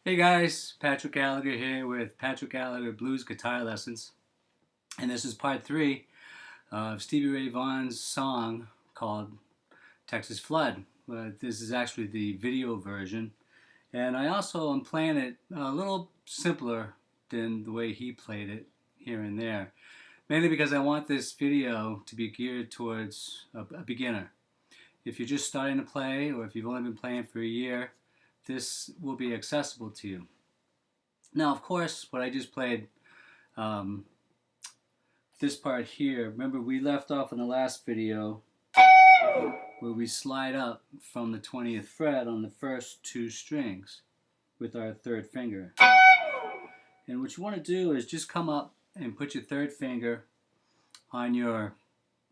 Hey guys, Patrick Gallagher here with Patrick Gallagher Blues Guitar Lessons, and this is part 3 of Stevie Ray Vaughan's song called Texas Flood. This is actually the video version, and I also am playing it a little simpler than the way he played it here and there, mainly because I want this video to be geared towards a beginner. If you're just starting to play, or if you've only been playing for a year, this will be accessible to you. Now, of course, what I just played, this part here, remember we left off in the last video where we slide up from the 20th fret on the first 2 strings with our 3rd finger. And what you want to do is just come up and put your 3rd finger on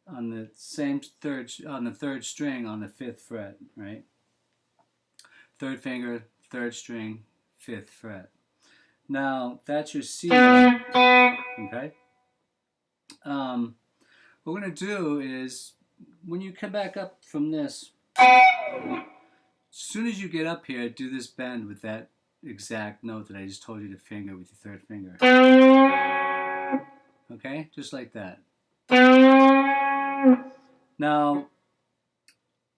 the 3rd string on the 5th fret, right? 3rd finger, 3rd string, 5th fret. Now that's your C note, okay? What we're going to do is, when you come back up from this, as soon as you get up here, do this bend with that exact note that I just told you to finger with your 3rd finger. Okay? Just like that. Now,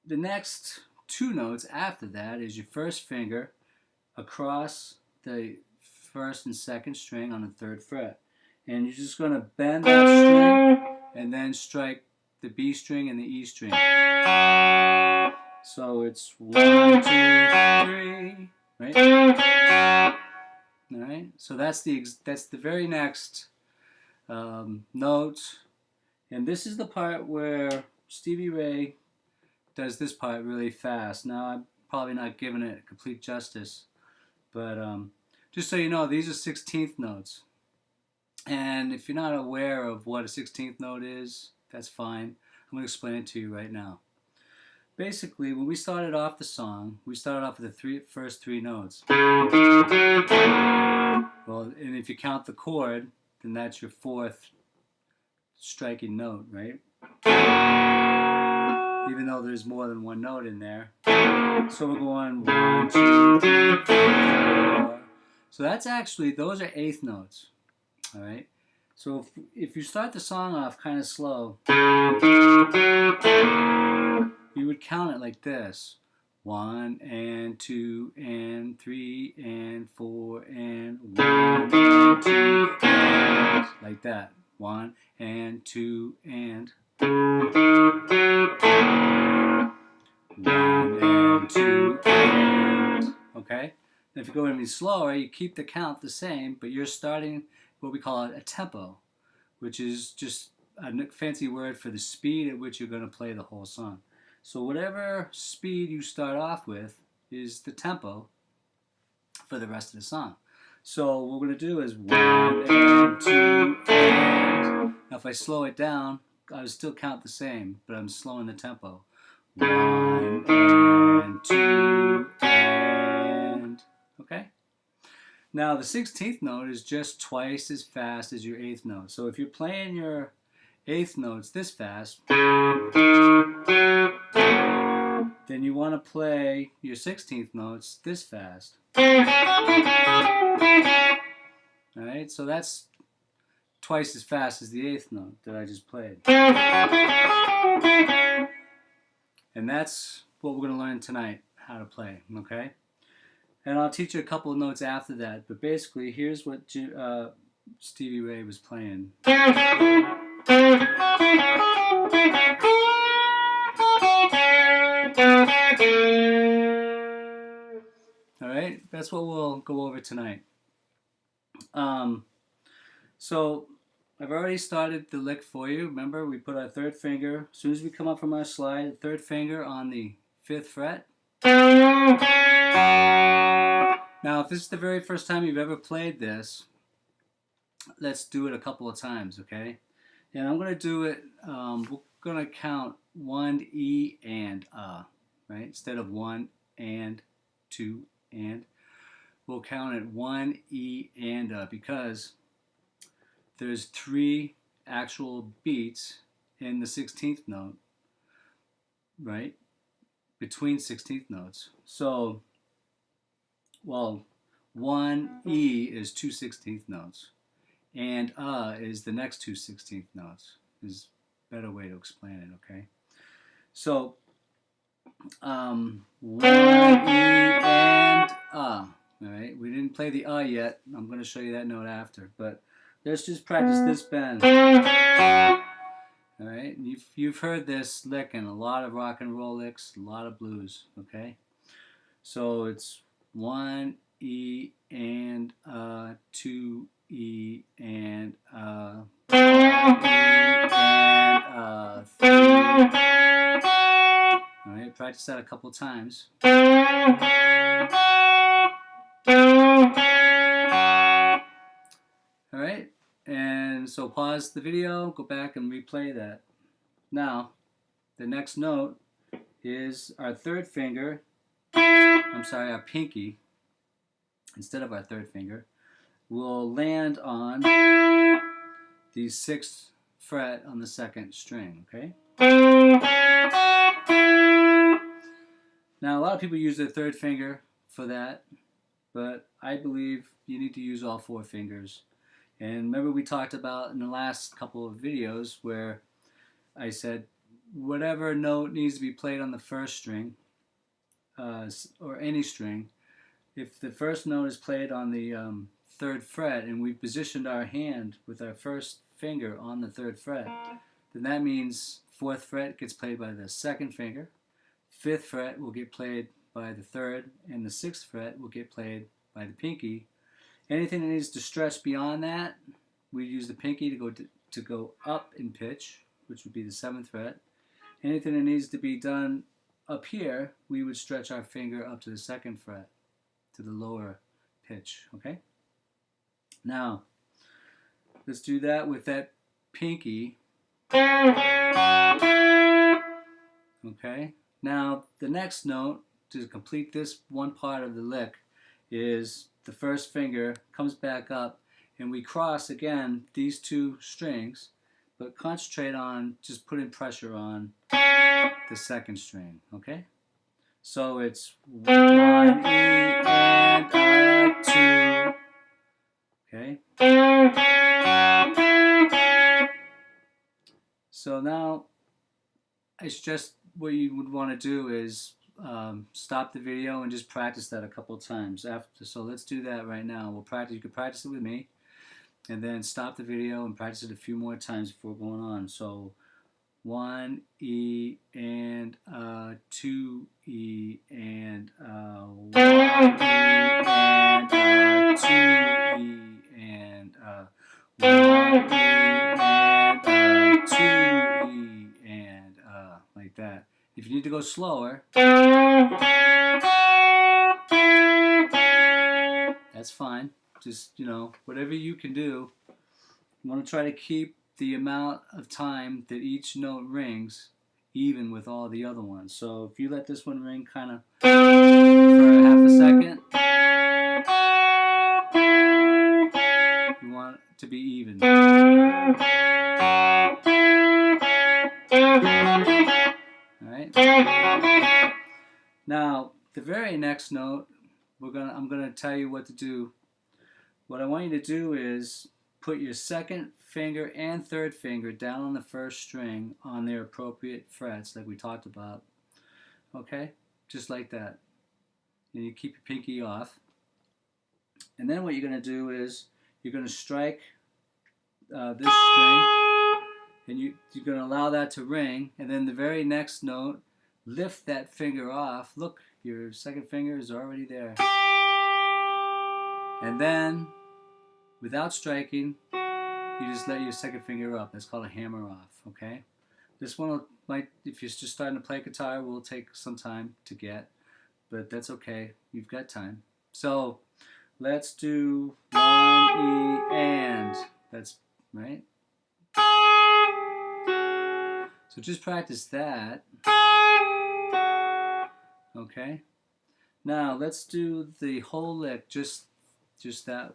the next 2 notes after that is your 1st finger across the 1st and 2nd string on the 3rd fret. And you're just going to bend that string and then strike the B string and the E string. So it's 1, 2, 3, right? Alright, so that's the very next note. And this is the part where Stevie Ray does this part really fast. Now, I'm probably not giving it complete justice, but just so you know, these are 16th notes. And if you're not aware of what a 16th note is, that's fine. I'm going to explain it to you right now. Basically, when we started off the song, we started off with the first 3 notes. Well, and if you count the chord, then that's your 4th striking note, right? Even though there's more than 1 note in there. So we're going 1, 2, 3, 4. So that's actually, those are 8th notes. Alright? So if you start the song off kind of slow, you would count it like this. 1 and 2 and 3 and 4 and 1 and 2 and like that. 1 and 2 and 1 and 2 and, okay? And if you go any slower, you keep the count the same, but you're starting what we call a tempo, which is just a fancy word for the speed at which you're going to play the whole song. So whatever speed you start off with is the tempo for the rest of the song. So what we're going to do is 1 and 2 and. Now if I slow it down, I would still count the same, but I'm slowing the tempo. 1 and 2 and. Okay? Now the 16th note is just twice as fast as your 8th note. So if you're playing your 8th notes this fast, then you want to play your 16th notes this fast. Alright, so that's twice as fast as the 8th note that I just played. And that's what we're going to learn tonight, how to play, okay? And I'll teach you a couple of notes after that, but basically here's what Stevie Ray was playing. Alright, that's what we'll go over tonight. So I've already started the lick for you. Remember, we put our third finger, as soon as we come up from our slide, third finger on the 5th fret. Now, if this is the very first time you've ever played this, let's do it a couple of times, okay? And I'm going to do it, we're going to count 1 E and right? Instead of 1 and 2 and. We'll count it 1 E and because there's 3 actual beats in the 16th note, right? Between 16th notes. So, well, 1 E is 2 16th notes, and is the next 2 16th notes. Is a better way to explain it, okay? So, 1 E and Alright, we didn't play the yet. I'm going to show you that note after, but let's just practice this bend. Alright, you've heard this lick in a lot of rock and roll licks, a lot of blues, okay? So it's 1 E and 2 E and 1 E and 3. Alright, practice that a couple times. Alright, and so pause the video, go back and replay that. Now, the next note is our third finger, our pinky, instead of our third finger, will land on the 6th fret on the 2nd string, okay? Now, a lot of people use their third finger for that, but I believe you need to use all 4 fingers. And remember we talked about in the last couple of videos where I said whatever note needs to be played on the 1st string, or any string, if the first note is played on the 3rd fret and we positioned our hand with our 1st finger on the 3rd fret, then that means 4th fret gets played by the 2nd finger, 5th fret will get played by the 3rd, and the 6th fret will get played by the pinky. Anything that needs to stretch beyond that, we use the pinky to go up in pitch, which would be the 7th fret. Anything that needs to be done up here, we would stretch our finger up to the 2nd fret, to the lower pitch, okay? Now, let's do that with that pinky. Okay? Now, the next note, to complete this one part of the lick, is the 1st finger comes back up and we cross again these 2 strings, but concentrate on just putting pressure on the 2nd string, okay? So it's 1 E and 2, okay? So now I suggest what you would want to do is stop the video and just practice that a couple times after. So let's do that right now. We'll practice. You can practice it with me, and then stop the video and practice it a few more times before going on. So 1 E and 2 E and 1 E and 2 E and 1 E and 2 E and like that. If you need to go slower, that's fine. Just, whatever you can do. You want to try to keep the amount of time that each note rings even with all the other ones. So if you let this one ring kind of for half a second, you want it to be even. Alright? Now, the very next note, I'm gonna tell you what to do. What I want you to do is put your 2nd finger and 3rd finger down on the 1st string on their appropriate frets like we talked about. Okay? Just like that. And you keep your pinky off. And then what you're going to do is you're going to strike this string, and you're going to allow that to ring, and then the very next note, lift that finger off. Look, your 2nd finger is already there. And then, without striking, you just let your second finger up. That's called a hammer off, okay? This one might, if you're just starting to play guitar, will take some time to get, but that's okay. You've got time. So let's do 1 E and. That's right. So just practice that. Okay. Now let's do the whole lick, just that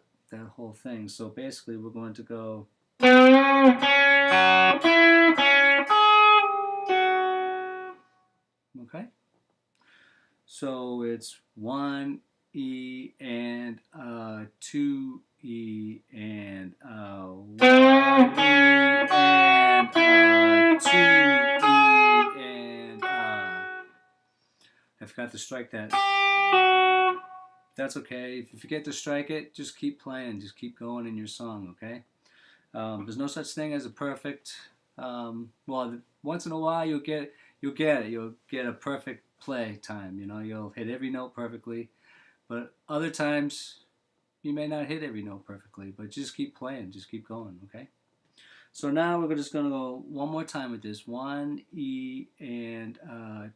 whole thing. So basically, we're going to go. Okay. So it's 1 E and 2 E and 1 E and 2 E and I forgot to strike that. That's okay. If you forget to strike it, just keep playing. Just keep going in your song, okay? There's no such thing as a perfect. Well, once in a while you'll get it. You'll get a perfect play time. You know, you'll hit every note perfectly. But other times you may not hit every note perfectly. But just keep playing. Just keep going, okay? So now we're just gonna go one more time with this. 1 E and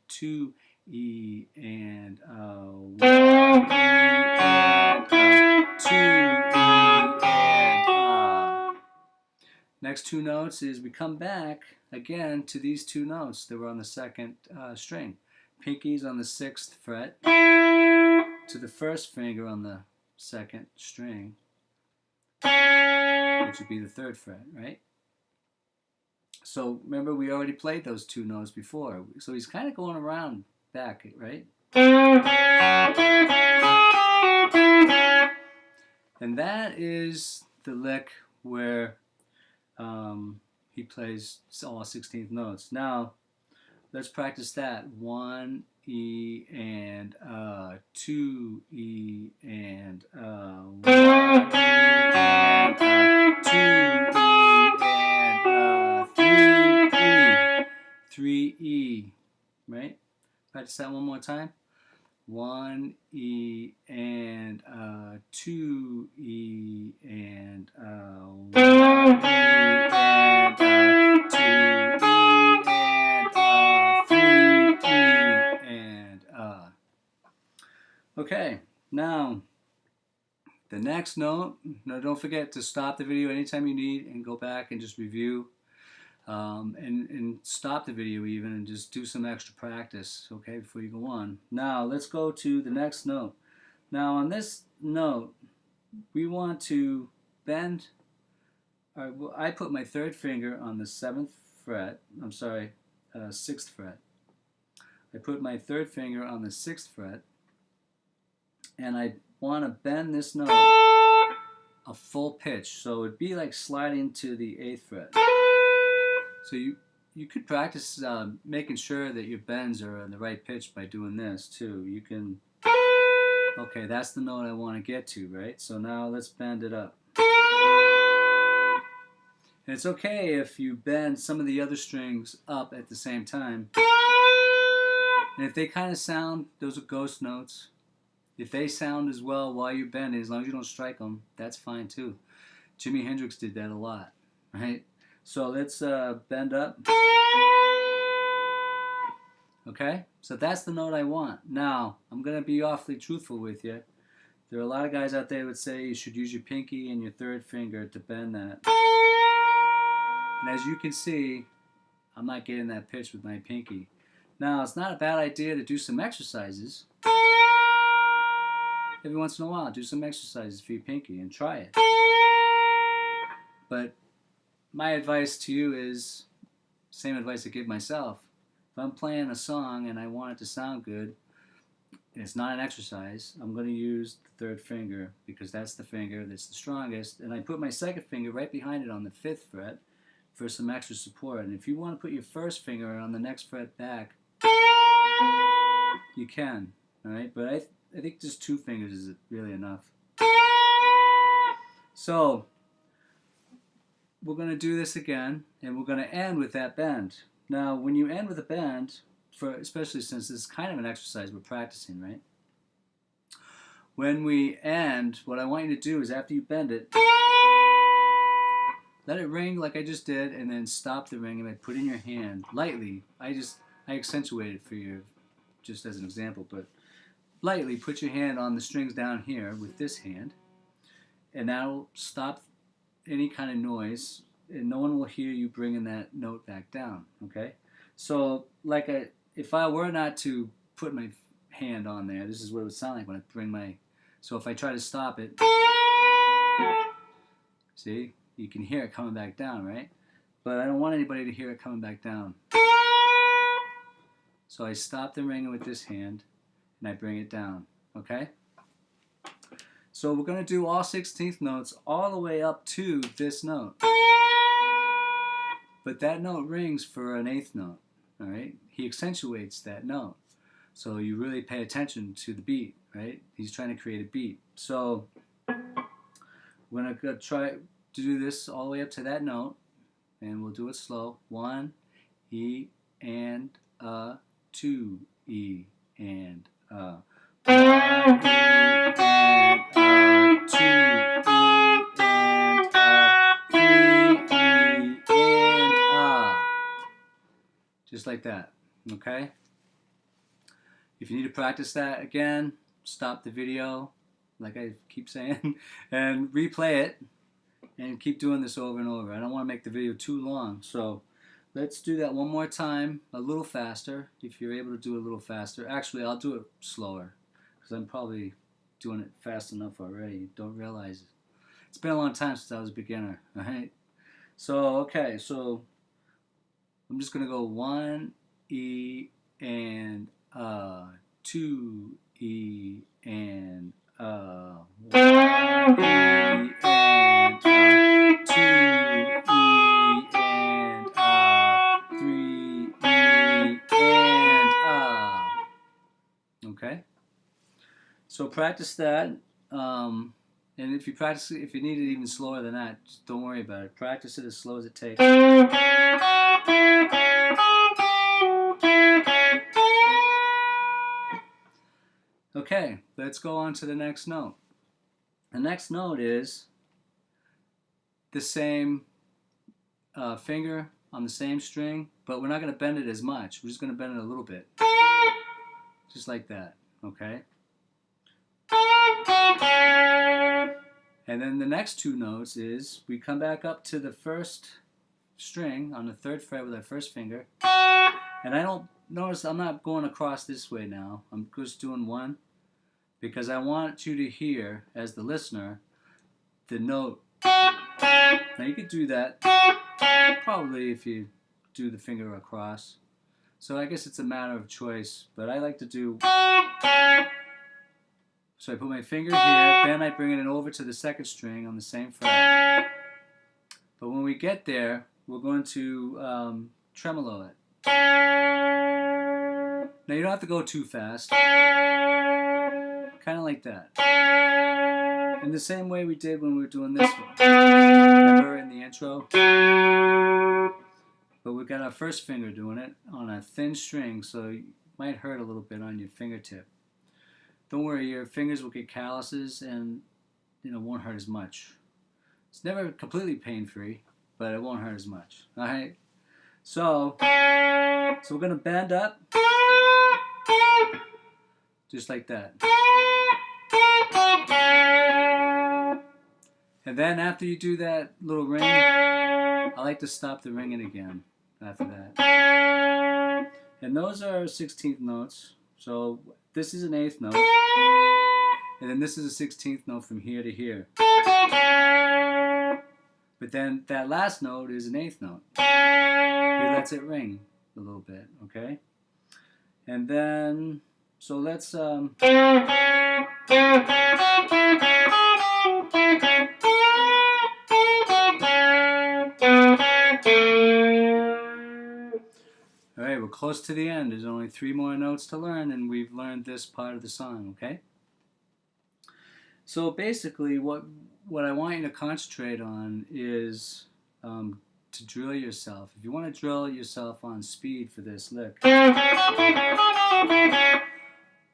2 E and 1 E and 2 E and Next two notes is we come back again to these two notes that were on the second string. Pinky's on the 6th fret to the first finger on the second string, which would be the 3rd fret, right? So remember, we already played those two notes before. So he's kind of going around back, right? And that is the lick where he plays all 16th notes. Now, let's practice that. 1 E and 2 E and 1 E and 2 E and 3 E, right? Practice that one more time. 1 E and 2 E and 1 E and 2 E and 3 E and Okay, now the next note. Now don't forget to stop the video anytime you need and go back and just review. And stop the video even and just do some extra practice, okay, before you go on. Now let's go to the next note. Now on this note, we want to bend. I put my 3rd finger on the 7th fret. I'm sorry, 6th fret. I put my 3rd finger on the 6th fret, and I want to bend this note a full pitch. So it'd be like sliding to the 8th fret. So you could practice making sure that your bends are on the right pitch by doing this too. You can, okay, that's the note I want to get to, right? So now let's bend it up. And it's okay if you bend some of the other strings up at the same time. And if they kind of sound, those are ghost notes. If they sound as well while you're bending, as long as you don't strike them, that's fine too. Jimi Hendrix did that a lot, right? So let's bend up. Okay, so that's the note I want. Now, I'm going to be awfully truthful with you. There are a lot of guys out there who would say you should use your pinky and your 3rd finger to bend that. And as you can see, I'm not getting that pitch with my pinky. Now, it's not a bad idea to do some exercises. Every once in a while, do some exercises for your pinky and try it. But my advice to you is same advice I give myself. If I'm playing a song and I want it to sound good, and it's not an exercise, I'm going to use the 3rd finger because that's the finger that's the strongest. And I put my 2nd finger right behind it on the 5th fret for some extra support. And if you want to put your 1st finger on the next fret back, you can. All right, but I think just 2 fingers is really enough. So we're going to do this again, and we're going to end with that bend. Now, when you end with a bend, especially since this is kind of an exercise we're practicing, right? When we end, what I want you to do is after you bend it, let it ring like I just did, and then stop the ring and then put in your hand lightly. I accentuate it for you just as an example, but lightly put your hand on the strings down here with this hand, and that'll stop any kind of noise, and no one will hear you bringing that note back down. Okay, so if I were not to put my hand on there, this is what it would sound like when I bring my. So if I try to stop it, see, you can hear it coming back down, right? But I don't want anybody to hear it coming back down. So I stop the ringing with this hand, and I bring it down. Okay. So we're going to do all 16th notes all the way up to this note. But that note rings for an 8th note. All right? He accentuates that note. So you really pay attention to the beat, right? He's trying to create a beat. So we're going to try to do this all the way up to that note, and we'll do it slow. 1, E, and 2, E, and 1, E, and 2, E, and 3, E, and just like that. Okay? If you need to practice that again, stop the video, like I keep saying, and replay it, and keep doing this over and over. I don't want to make the video too long, so let's do that one more time, a little faster, if you're able to do it a little faster. Actually, I'll do it slower, because I'm probably doing it fast enough already. Don't realize it. It's been a long time since I was a beginner, alright? So, okay, so I'm just going to go 1, E, and 2, E, and 1, E, and 2, E, and 3, E, and okay? So practice that. And if you practice it, if you need it even slower than that, just don't worry about it. Practice it as slow as it takes. Okay, let's go on to the next note. The next note is the same finger on the same string, but we're not going to bend it as much. We're just going to bend it a little bit. Just like that, okay? And then the next two notes is we come back up to the first string on the 3rd fret with our first finger. And I don't notice I'm not going across this way now. I'm just doing 1 because I want you to hear, as the listener, the note. Now you could do that probably if you do the finger across. So I guess it's a matter of choice, but I like to do. So I put my finger here, then I bring it over to the 2nd string on the same fret. But when we get there, we're going to tremolo it. Now you don't have to go too fast. Kind of like that. In the same way we did when we were doing this one. Remember in the intro? But we've got our first finger doing it on a thin string, so it might hurt a little bit on your fingertip. Don't worry, your fingers will get calluses and it won't hurt as much. It's never completely pain-free, but it won't hurt as much. Alright? So we're going to bend up just like that. And then after you do that little ring, I like to stop the ringing again after that. And those are 16th notes. So this is an 8th note. And then this is a 16th note from here to here. But then that last note is an 8th note. He lets it ring a little bit, okay? And then, so let's Alright, we're close to the end. There's only 3 more notes to learn, and we've learned this part of the song, okay? So basically, what I want you to concentrate on is to drill yourself. If you want to drill yourself on speed for this lick,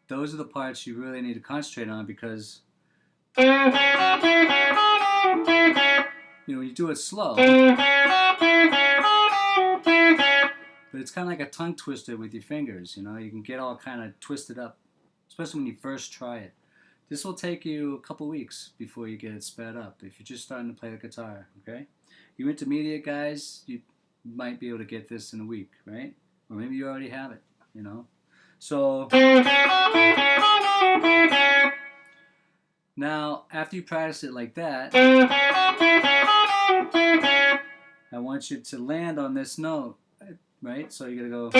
those are the parts you really need to concentrate on, because when you do it slow, but it's kind of like a tongue twister with your fingers. You can get all kind of twisted up, especially when you first try it. This will take you a couple weeks before you get it sped up if you're just starting to play the guitar, okay? You intermediate guys, you might be able to get this in a week, right? Or maybe you already have it, So now, after you practice it like that, I want you to land on this note, right? So you're going to go...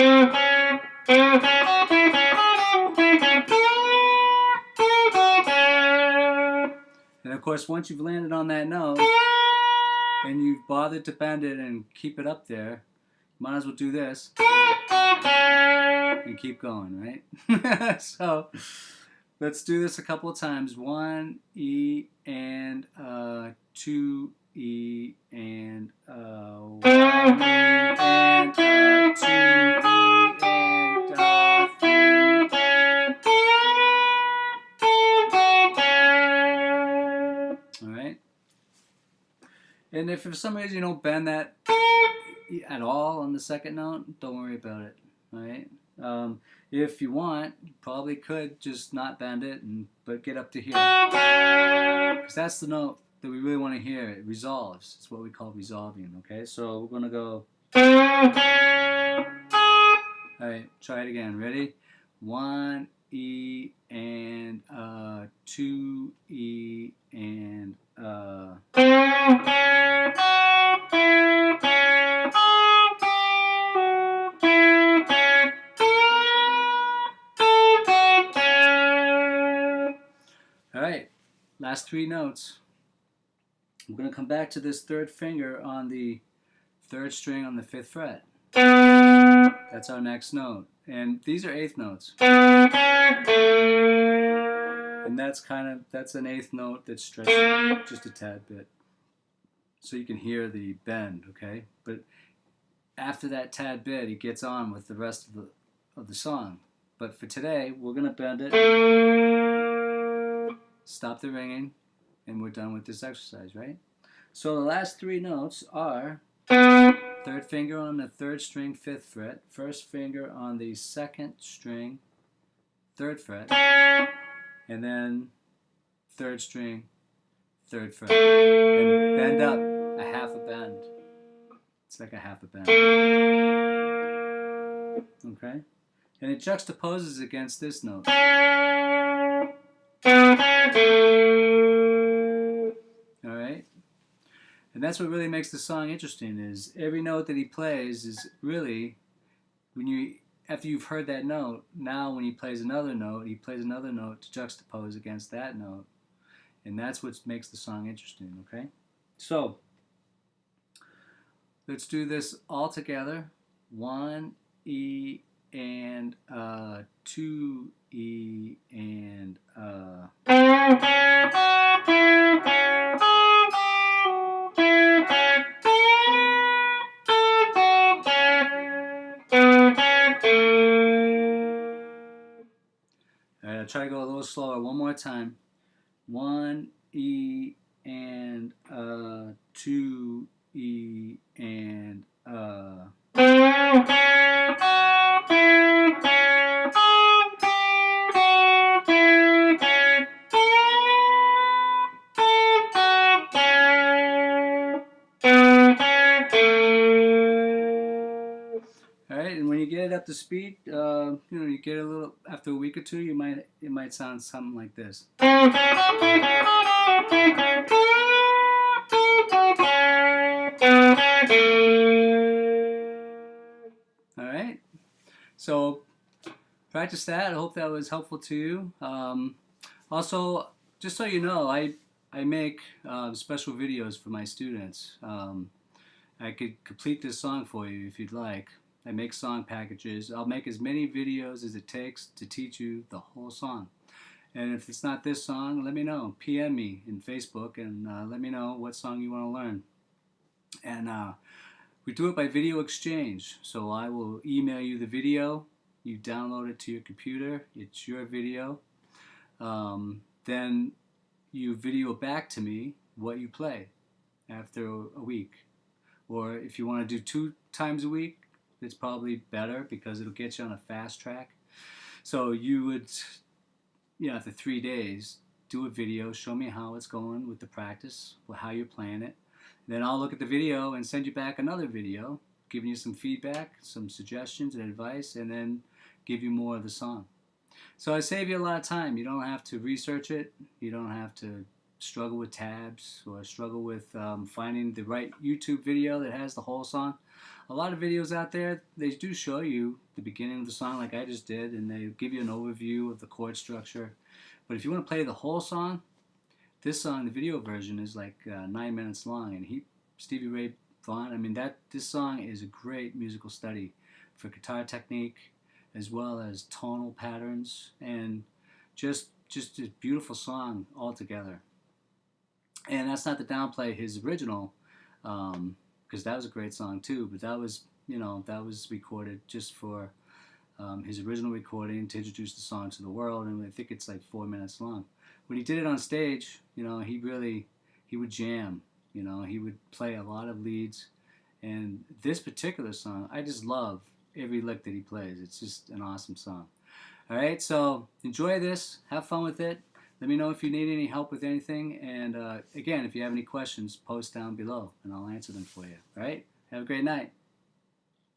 And of course, once you've landed on that note, and you've bothered to bend it and keep it up there, might as well do this and keep going, right? So let's do this a couple of times. 1 E and 2 E and 1 E and 2 E and 3. All right. And if for some reason you don't bend that at all on the second note, don't worry about it. All right. If you want, you probably could just not bend it, but get up to here, because that's the note that we really want to hear. It resolves. It's what we call resolving. Okay. So we're gonna go. All right. Try it again. Ready? 1 E and 2 E and All right, last 3 notes. I'm going to come back to this 3rd finger on the 3rd string on the 5th fret. That's our next note. And these are 8th notes. And that's an 8th note that's stretched just a tad bit. So you can hear the bend, okay? But after that tad bit, he gets on with the rest of the song. But for today, we're going to bend it, stop the ringing, and we're done with this exercise, right? So the last 3 notes are 3rd finger on the 3rd string, 5th fret, 1st finger on the 2nd string, 3rd fret, and then 3rd string, 3rd fret. And bend up a half a bend. It's like a half a bend. Okay? And it juxtaposes against this note. Alright? And that's what really makes the song interesting, is every note that he plays is really, after you've heard that note, now when he plays another note to juxtapose against that note. And that's what makes the song interesting, okay? So, let's do this all together. 1 E and 2 E and Alright, I'll try to go a little slower one more time. 1 E and 2 E and Alright, and when you get it up to speed, you get a little, after a week or two, it might sound something like this. Alright, so practice that. I hope that was helpful to you. Also, just so you know, I make special videos for my students. I could complete this song for you if you'd like. I make song packages. I'll make as many videos as it takes to teach you the whole song. And if it's not this song, let me know. PM me in Facebook and let me know what song you want to learn. And we do it by video exchange. So I will email you the video. You download it to your computer. It's your video. Then you video back to me what you play. after a week. Or if you want to do 2 times a week, it's probably better because it'll get you on a fast track. So you would, after 3 days, do a video, show me how it's going with the practice, or how you're playing it. Then I'll look at the video and send you back another video, giving you some feedback, some suggestions and advice, and then give you more of the song. So I save you a lot of time. You don't have to research it. You don't have to struggle with tabs or struggle with finding the right YouTube video that has the whole song. A lot of videos out there, they do show you the beginning of the song like I just did, and they give you an overview of the chord structure. But if you want to play the whole song, this song, the video version, is like 9 minutes long, and Stevie Ray Vaughan, I mean, this song is a great musical study for guitar technique as well as tonal patterns, and just a beautiful song altogether. And that's not to downplay his original, because that was a great song too, but that was recorded just for his original recording to introduce the song to the world, and I think it's like 4 minutes long. When he did it on stage, he would jam, he would play a lot of leads, and this particular song, I just love every lick that he plays. It's just an awesome song. All right, so enjoy this, have fun with it. Let me know if you need any help with anything, and again, if you have any questions, post down below, and I'll answer them for you. All right, have a great night.